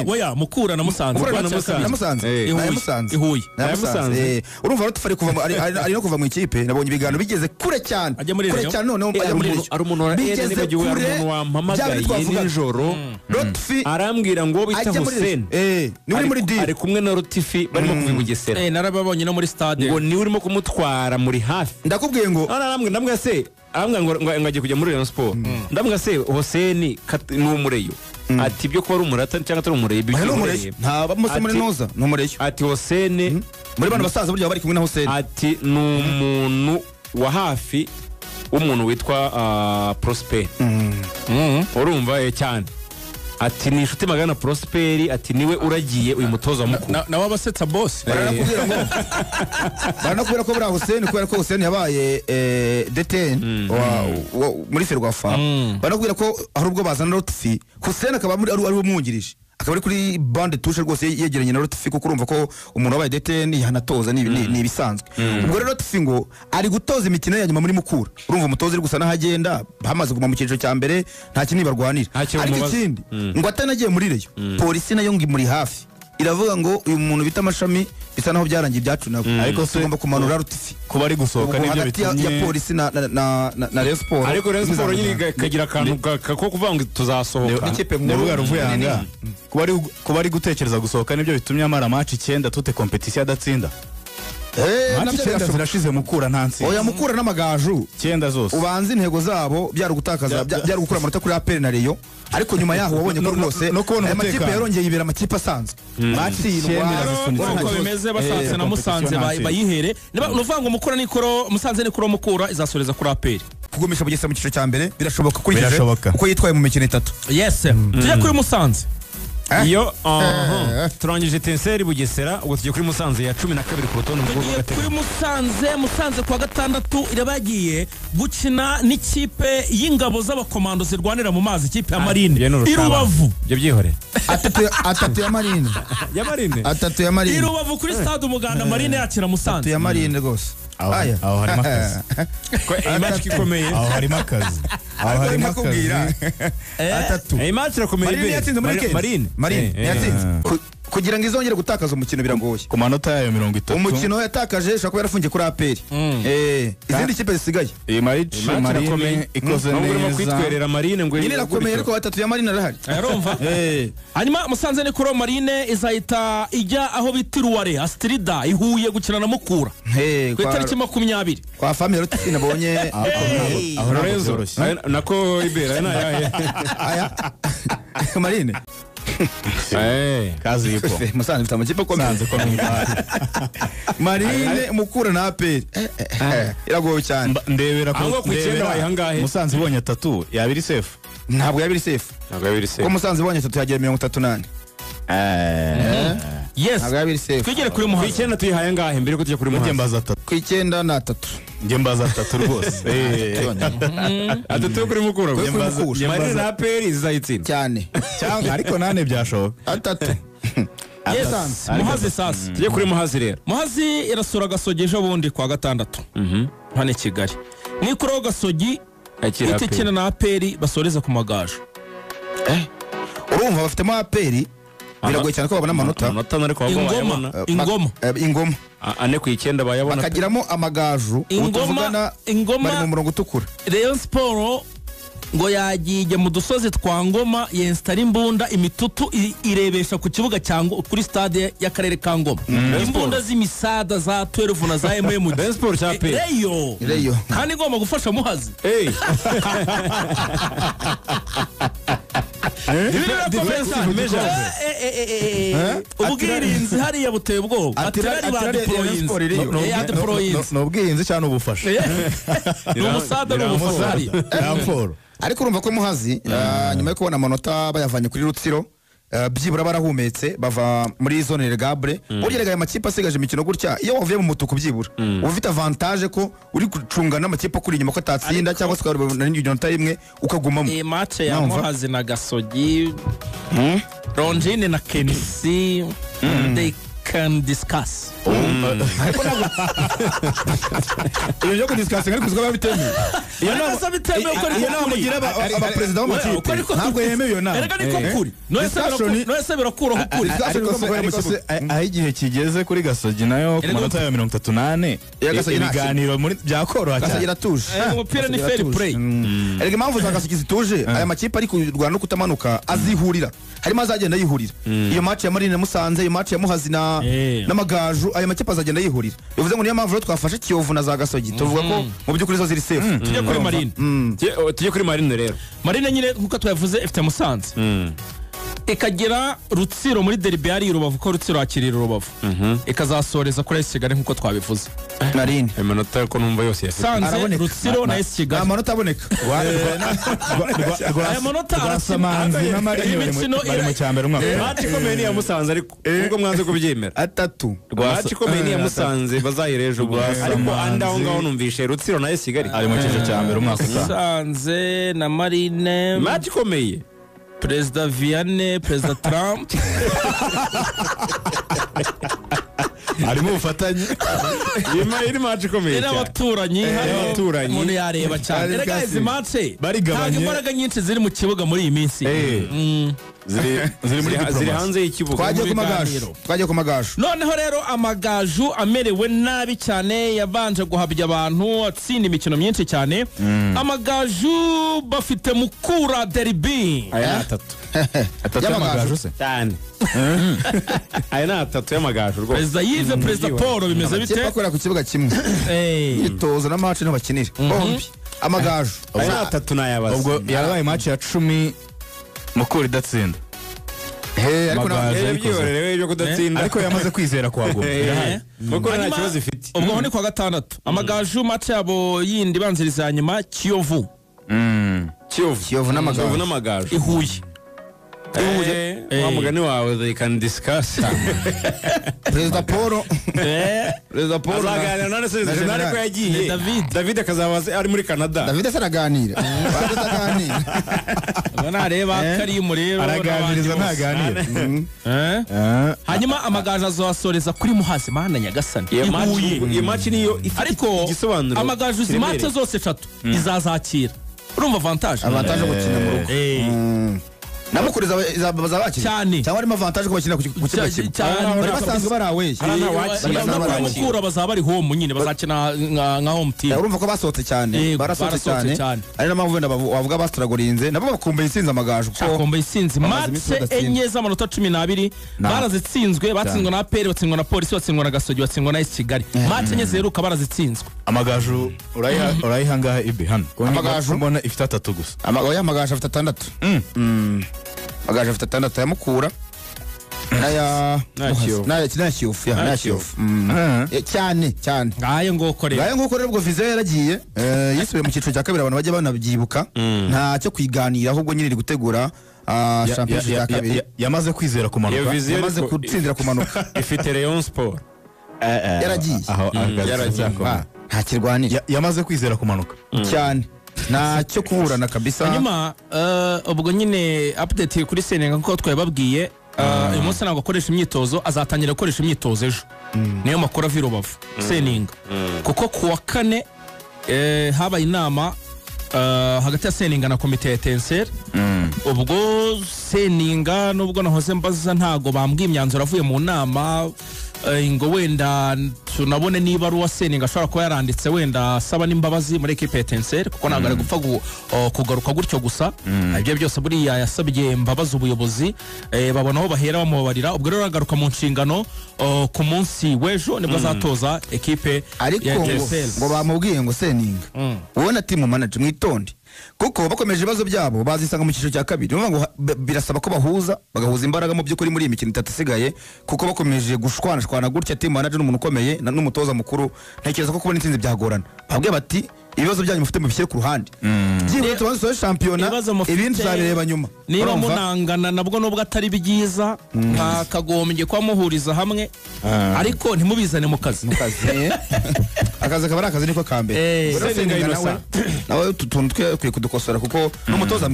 Oya Mukura na Musanze. Ihuye. Urumva rutufari kuva ari no kuva mu ikipe nabonye ibigano bigeze kure cyane. Kure cyane none ajya muri Rayon. Ari umuntu wampamagaye nijoro. Rutfi arambwira ngo bita Hussein. Ni uri muri deal. Ari kumwe na Rutfi barimo kuva mu Gesera. Narababonye no muri stade. Ngo ni urimo kumutwara muri hafi. Ndakubwiye ngo ndamwe se ngo agiye kujya muri Rayon Sport. Ndamwe se Hussein ni umureyo. Ati byo ko ari umurata cyangwa atari umureyo. Nta bamuse muri noza no mureyo. Ati Hussein muri bana basaza burya bari kumwe na Hussein. Ati ni umuntu wa hafi w'umuntu witwa Prosper. Urumva cyane. Ati ni inshuti magana Prosper, ati niwe uragiye uyu mutoza mukuru. Nawe abasetsa boss. Baranakubwira ko bra Hussein kubera ko Hussein yabaye DTN muri Ferwafa. Baranakubwira ko hari ubwo bazana Rutfi. Hussein akaba ari umwungirije. Akaba ari kuri bande touche rwose yegeranye na Rutfi kuko urumva ko umuntu wabaye DTN yanatoza ni ibisanzwe. Ubwo rero Rutfi ngo ari gutoza imikino ya nyuma muri Mukura. Urumva umutoza uri gusa n'ahagenda bamaze kuguma mu cyiciro cya mbere nta kintu barwanira. Ariko ikindi ngo atanagiye muri Rayon. Polisi nayo ngo muri hafi. Iravuga ngo uyu muntu bita Amashami bisa naho byarangiye byacu nabo. Ariko tugomba kumanura Rutfi kuba ari gusohoka n'ibyo bitumye ya polisi na Rayon Sport. Ariko Rayon Sport nyine kagira akantu ko kuvuga ngo tuzasohoka. N'ikipe Nebuga Ruvuyanga kuba ari gutekereza gusohoka n'ibyo bitumye amara match 9 tute competition adatsinda. Match 9 zirashize Mukura ntansi. Oya Mukura n'amagaju 9 zose. Ubanze intego zabo byari gutakaza byari gukura amanota kuri APR na Rayon. Ariko nyuma yaho wabonye ko rwose amakipe yarongeye ibera amakipe asanzwe. Uko bimeze basanze na Musanze bayihere. Nuvuga ngo Mukura nikoro Musanze nikoro Mukura izasoreza kuri APR. Kugumisha Bugesera mu cyiciro cya mbere birashoboka kuri kuko yitwaye mu mikino 3. Yes. Tujya kuri Musanze. Iyo turangije Tenseri Bugesera ubwo tugiye kuri Musanze ya 12 ku rutonde rwo gatatu. Kuri Musanze kwa gatandatu irabagiye gukina n'ikipe y'ingabo z'abakomando zirwanira mu mazi ikipe ya Marine Irubavu. Byo byihore. Atatu ya Marine. Atatu ya Marine. Irubavu kuri stade Umuganda Marine yakira Musanze. Atatu ya Marine rwose. Aho harimo akazi. Image ikomeye. Aho harimo akazi. Aho harimo akazi. Atatu. Image irakomeye. Marine yatsinze. Kugira ngo izongere gutakaza umukino biragoye. Ku manota yayo 30. Umukino yatakaje shaka yarafungiye kuri APR. Izindi kipe zisigaye. Marine ikoze neza. Ngomba kwitwerera Marine ngo nyine rakomeye ariko batatu ya Marine arahari. Yarumva. Hanyuma Musanze ni kuri Marine izahita ijya aho bitiruware Astrida ihuye gukina na Mukura. Ku itariki 20. Kwa family Rutfi nabonye aho Lorenzo nako Ibera na aya Marine. Kazi ipo. Musanze mfite amakipe ko Marine Mukura na APR. Iragoye cyane. Ndebera ko ku 9 wayihangahe. Musanze ibonye 3 yabiri safe. Ntabwo yabiri safe. Ko Musanze ibonye 3 yagiye 38. Yes. Twigere kuri Muhazi. Ku 9 tuyihaye ngahe mbere ko tujya kuri Muhazi. Ngembaza 3. Ku 9 na 3. Ngembaza 3 rwose. Atatu kuri Mukura. Marine na APR izayitsinda. Cyane. Cyangwa ariko nane byashoboka. Atatu. Yes. Muhazi sasa. Tujye kuri Muhazi rero. Muhazi irasura Gasogi bundi kwa gatandatu. Hane Kigali. Nikoro Gasogi itekena na APR basoreza ku magaju. Urumva bafitemo APR biragoye cyane ko babona amanota ariko ingoma ane ku 9 bayabona akagiramo amagaju ingoma bari mu murongo utukura. Rayon Sport ngo yagiye mu dusozi twa Ngoma yinstara imbunda imitutu irebesha ku kibuga cyango kuri stade y'akarere ka Ngoma. Imbunda z'imisada za 12 na za MM. Rayon Sport cha pe Reyo kandi ngoma gufasha Muhazi. Ubwirinzi hariya buteye ubwoba. Atirari badeployinze. No ubwirinzi cyane ubufasha. Umusada n'ubufasha. Ariko urumva ko Muhazi nyuma yo kubona amanota bayavanye kuri Rutsiro byibura barahumetse bava muri zone regable. Ugeragaye amakipe asigaje imikino gutya iyo wavuye mu mutuku byibura ufite avantage ko uri gucunga n'amakipe kuri inyuma ko atatsinda cyangwa se na n'inota imwe ukagumamo. Match ya Muhazi na Gasogi Ronjine na Kenisi can discuss. Iyo byo kudiscussing ariko uzaba bitemewe. Iyo nama bitemewe ko iyo nama mugira abaperezida b'amakipe ntabwo yemewe iyo nama. Erega niko kuri. Noese birakuraho ukuri. aho igihe kigeze kuri Gasogi nayo ku manota ya 38 ibiganiro muri byakoroha cyane. Gasogi iratuje. Umupira ni fair play. Erega impamvu za Gasogi zituje aya makipe ari kurwana no kutamanuka azihurira. Harimo azagenda yihurira. Iyo match ya Marine Musanze, iyo match ya Muhazi n'Amagaju, aya makipe azagenda yihurira. Bivuze ngo niyo mpamvu twafashe Kiyovu na za Gasogi. Tuvuga ko mu by'ukuri zo ziri safe. Tujye kuri Marine. Tujye kuri Marine rero. Marine nyine nkuko twavuze ifite Musanze. Ikagera Rutsiro muri derby ari Rubavu ko Rutsiro akirira Rubavu. Ikazasoreza kuri AS Kigali nkuko twabivuze. Marine. Amanota ko numva yose yafite. Sanze Rutsiro na AS Kigali. Amanota aboneka. Aya manota Rwasamanzi na Marine bari mu cyambere umwaka. Match ikomeye ni ya Musanze ariko ubwo mwanze kubyemera. Atatu. Match ikomeye ni ya Musanze bazahira ejo gusa. Ariko andaho ngaho numvishe Rutsiro na AS Kigali. ari mu cyiciro cyambere umwaka utaha. Sanze na Marine. Match ikomeye. Perezida Vianney, Perezida Trump. harimo ubufatanye. Iri match ikomeye cyane. Abaturanyi, abaturanyi. Umuntu yareba cyane. Erega izi match barigabanye. Imbaraga nyinshi ziri mu kibuga muri iyi minsi. Ziri hanze y'ikibuga. Twagiye ku Magaju. Noneho rero Amagaju amerewe nabi cyane yabanje guhabya abantu atsinda imikino myinshi cyane. Amagaju bafite Mukura derby. Aya atatu. Y'Amagaju se. Cyane. Aya na atatu y'Amagaju rwose. Perezida Yves, Perezida Paul bimeze bite? Bakorera ku kibuga kimwe. Itozo na match no bakinira. Bombi. Amagaju. Aya atatu nayabaza. Ubwo yarabaye match ya 10 Mukura idatsinda. Ariko nabyihorerewe byo kudatsinda. Ariko yamaze kwizera kwagoma. Mukura nta kibazo ifite. Ubwo ni kwa gatandatu. Amagaju match yabo yindi banziriza nyuma Kiyovu. Kiyovu n'Amagaju. Ihuye. Wa mugani wawe they can discuss. Perezida Paul. Perezida Paul. Azaganira none se nari ko yagiye. David akazabaza ari muri Canada. David asaraganira. Baraganira. Bana reba kari umurero. Araganiriza ntaganira. Hanyuma Amagaju azosoreza kuri Muhazi mana Nyagasani. Iyo match niyo ifite igisobanuro. Amagaju zimate zose 3 izazakira. Urumva avantage yo gukina mu rugo. Namukuriza bazabakira cyangwa arimo avantage ko bakina ku kibuga kimwe bari basanzwe barawe Mukura bazaba bari home nyine bazakina nka home team. Urumva ko basohotse cyane barasohotse cyane ari na mpamvu wavuga bastragorinze nabo bakumbuye insinzi Amagaju ko bakumbuye insinzi match enye z'amanota 12 barazitsinzwe batsinzwe na APR batsindwa na Polisi batsindwa na Gasogi batsindwa na AS Kigali match enye zeruka barazitsinzwe. Amagaju urayiha ngaha ibe hano Amagaju mbona ifite 3 gusa. Amagaju afite 6. Amagaju afite 6 ya Mukura naya Kiyovu cyane ngaye ngokorera ubwo vize yaragiye yisubiye mu cyiciro cya kabiri abantu bajya banabyibuka nta cyo kwiganira ahubwo nyine iri gutegura champions ya kabiri yamaze kwizera kumanuka yamaze gutsindira kumanuka ifite Rayon Sport yaragiye nta kirwanira yamaze kwizera kumanuka cyane ntacyo kuburana kabisa. Hanyuma ubwo nyine update kuri Senenga nkuko twababwiye uyu munsi ntabwo akoresha imyitozo azatangira gukoresha imyitozo ejo niyo makuru avira Rubavu Senenga kuko kuwa 4 habaye inama hagati ya Senenga na komite ya Etincelle. Ubwo Senenga nubwo nahoze mbaza ntago bambwiye imyanzuro avuye mu nama ngo wenda tunabone niba ari uwa Senenga ashobora kuba yaranditse wenda asaba n'imbabazi muri equipe ya Etincelle kuko ntabwo ari gupfa kugaruka gutyo gusa. Ibyo byose buriya yasabye imbabazi ubuyobozi babona aho bahera bamubabarira. Ubwo rero agaruka mu nshingano ku munsi w'ejo nibwo azatoza equipe ya Etincelle. Ngo bamubwiye ngo Senenga wowe na team manager mwitonde kuko bakomeje ibibazo byabo bazisanga mu cyiciro cya kabiri. Ngo birasaba ko bagahuza imbaraga mu by'ukuri muri iyi mikino 3 isigaye kuko bakomeje gushwana gutya team manager n'umuntu ukomeye n'umutoza mukuru ntekereza ko kubona intsinzi byagorana. Babwiye bati ibibazo byanyu mufite mubishyire ku ruhande byibwe tubanze shampiyona ibindi tuzabireba nyuma. Niba munangana nabwo nubwo atari byiza ntakagombye kwa muhuriza hamwe ariko ntimubizane mu kazi akazi akaba ari akazi niko kambere. Nawe tutuntu twe kudukosora kuko n'umutoza